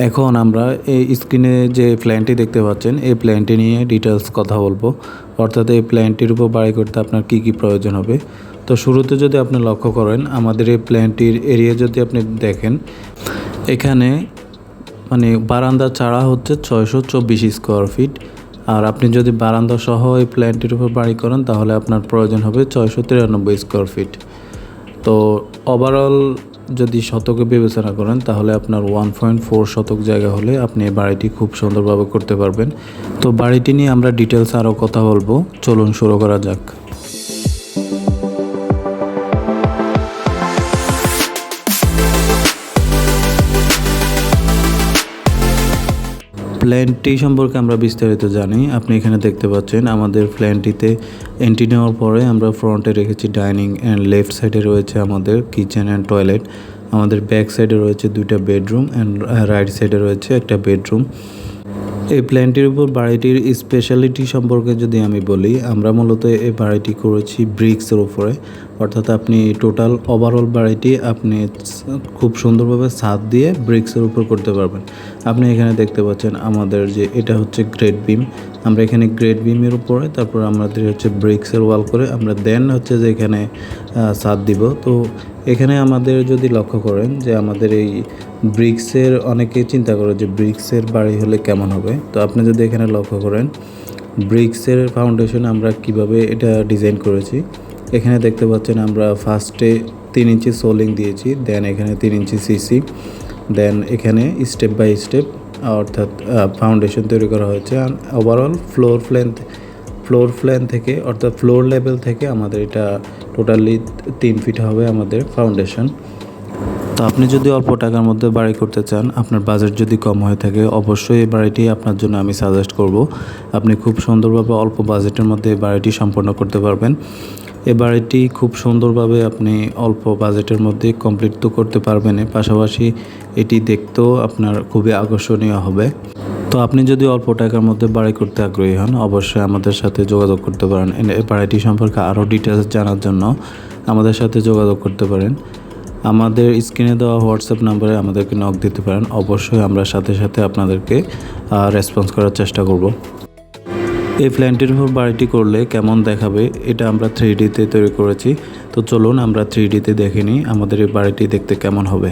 এখন আমরা এই স্ক্রিনে যে প্ল্যানটি দেখতে পাচ্ছেন এই প্ল্যানটি নিয়ে ডিটেলস কথা বলবো। অর্থাৎ এই প্ল্যানটির উপর বাড়ি করতে আপনার কি কি প্রয়োজন হবে। তো শুরুতে যদি আপনি লক্ষ্য করেন আমাদের এই প্ল্যানটির এরিয়া যদি আপনি দেখেন, এখানে মানে বারান্দা ছাড়া হচ্ছে 624 স্কোয়ার ফিট। আর আপনি যদি বারান্দা সহ এই প্ল্যানটির উপর বাড়ি করেন তাহলে আপনার প্রয়োজন হবে 693 স্কোয়ার ফিট। তো ওভারঅল যদি শতকে বিবেচনা করেন তাহলে আপনার 1.4 শতক জায়গা হলে আপনি এই বাড়িটি খুব সুন্দরভাবে করতে পারবেন। তো বাড়িটি নিয়ে আমরা ডিটেলস আরও কথা বলবো, চলুন শুরু করা যাক। প্ল্যানটি সম্পর্কে আমরা বিস্তারিত জানি। আপনি এখানে দেখতে পাচ্ছেন আমাদের প্ল্যানটিতে এন্ট্রি নেওয়ার পরে আমরা ফ্রন্টে রেখেছি ডাইনিং অ্যান্ড লেফট সাইডে রয়েছে আমাদের কিচেন অ্যান্ড টয়লেট। আমাদের ব্যাক সাইডে রয়েছে 2টা বেডরুম অ্যান্ড রাইট সাইডে রয়েছে একটা বেডরুম। এই প্ল্যানটির উপর বাড়িটির স্পেশালিটি সম্পর্কে যদি আমি বলি, আমরা মূলত এই বাড়িটি করেছি ব্রিক্সের উপরে। অর্থাৎ আপনি টোটাল ওভারঅল বাড়িটি আপনি খুব সুন্দরভাবে ছাদ দিয়ে ব্রিক্সের উপর করতে পারবেন। আপনি এখানে দেখতে পাচ্ছেন আমাদের যে এটা হচ্ছে গ্রেড বিম, আমরা এখানে গ্রেড বিমের উপরে তারপর আমাদের হচ্ছে ব্রিক্সের ওয়াল করে আমরা দেন হচ্ছে যে এখানে ছাদ দিব। তো এখানে আমাদের যদি লক্ষ্য করেন যে আমাদের এই ব্রিক্সের অনেকেই চিন্তা করে যে ব্রিক্সের বাড়ি হলে কেমন হবে। তো আপনি যদি এখানে লক্ষ্য করেন ব্রিক্সের ফাউন্ডেশন আমরা কিভাবে এটা ডিজাইন করেছি। এখানে দেখতে পাচ্ছেন আমরা ফার্স্টে 3 ইঞ্চি সোলিং দিয়েছি, দেন এখানে 3 ইঞ্চি সিসি, দেন এখানে স্টেপ বাই স্টেপ অর্থাৎ ফাউন্ডেশন তৈরি করা হয়েছে। আর ওভারঅল ফ্লোর প্ল্যান থেকে অর্থাৎ ফ্লোর লেভেল থেকে আমাদের এটা টোটালি 3 ফিট হবে আমাদের ফাউন্ডেশন। তো আপনি যদি অল্প টাকার মধ্যে বাড়ি করতে চান, আপনার বাজেট যদি কম হয়ে থাকে, অবশ্যই এই বাড়িটি আপনার জন্য আমি সাজেস্ট করব। আপনি খুব সুন্দরভাবে অল্প বাজেটের মধ্যে এই বাড়িটি সম্পন্ন করতে পারবেন। এই বাড়িটি খুব সুন্দরভাবে আপনি অল্প বাজেটের মধ্যে কমপ্লিট তো করতে পারবেন, পাশাপাশি এটি দেখতেও আপনার খুবই আকর্ষণীয় হবে। তো আপনি যদি অল্প টাকার মধ্যে বাড়ি করতে আগ্রহী হন, অবশ্যই আমাদের সাথে যোগাযোগ করতে পারেন। এই বাড়িটি সম্পর্কে আরও ডিটেলস জানার জন্য আমাদের সাথে যোগাযোগ করতে পারেন। আমাদের স্ক্রিনে দেওয়া হোয়াটসঅ্যাপ নাম্বারে আমাদেরকে নক দিতে পারেন। অবশ্যই আমরা সাথে সাথে আপনাদেরকে রেসপন্স করার চেষ্টা করব। এই প্ল্যানটির উপর বাড়িটি করলে কেমন দেখাবে এটা আমরা 3Dতে তৈরি করেছি। তো চলুন আমরা 3Dতে দেখে নিই আমাদের এই বাড়িটি দেখতে কেমন হবে।